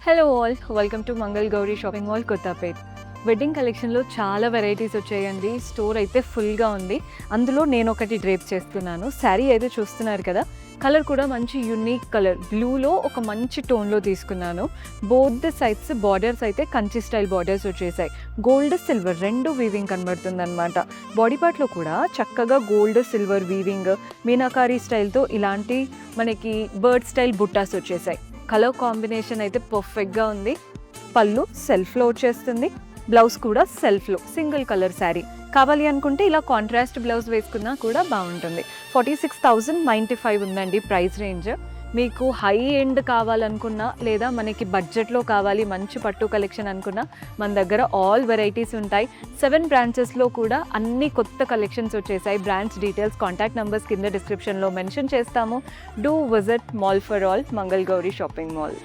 Hello all, welcome to Mangal Gauri shopping mall Kothapet. Wedding కలెక్షన్లో చాలా varieties వచ్చాయండి. స్టోర్ అయితే ఫుల్గా ఉంది. అందులో నేను ఒకటి డ్రేప్ చేస్తున్నాను. శారీ అయితే చూస్తున్నారు కదా, కలర్ కూడా మంచి యూనిక్ కలర్, బ్లూలో ఒక మంచి టోన్లో తీసుకున్నాను. బోత్ ద సైడ్స్ బార్డర్స్ అయితే కంచి స్టైల్ బార్డర్స్ వచ్చేసాయి. గోల్డ్ సిల్వర్ రెండు వీవింగ్ కనబడుతుంది అనమాట. బాడీ పార్ట్లో కూడా చక్కగా గోల్డ్ సిల్వర్ వీవింగ్, మీనాకారీ స్టైల్తో ఇలాంటి మనకి బర్డ్ స్టైల్ బుట్టాస్ వచ్చేసాయి. కలర్ కాంబినేషన్ అయితే పర్ఫెక్ట్గా ఉంది. పళ్ళు సెల్ఫ్లో వచ్చేస్తుంది, బ్లౌజ్ కూడా సెల్ఫ్లో సింగిల్ కలర్ శారీ. కావాలి అనుకుంటే ఇలా కాంట్రాస్ట్ బ్లౌజ్ వేసుకున్నా కూడా బాగుంటుంది. 46,095 ఉందండి ప్రైస్ రేంజ్. మీకు హై ఎండ్ కావాలనుకున్నా లేదా మనకి బడ్జెట్లో కావాలి మంచి పట్టు కలెక్షన్ అనుకున్నా మన దగ్గర ఆల్ వెరైటీస్ ఉంటాయి. 7 బ్రాంచెస్లో కూడా అన్ని కొత్త కలెక్షన్స్ వచ్చేసాయి. బ్రాంచ్ డీటెయిల్స్, కాంటాక్ట్ నెంబర్స్ కింద డిస్క్రిప్షన్లో మెన్షన్ చేస్తాము. Do visit mall for all, Mangal Gauri shopping mall.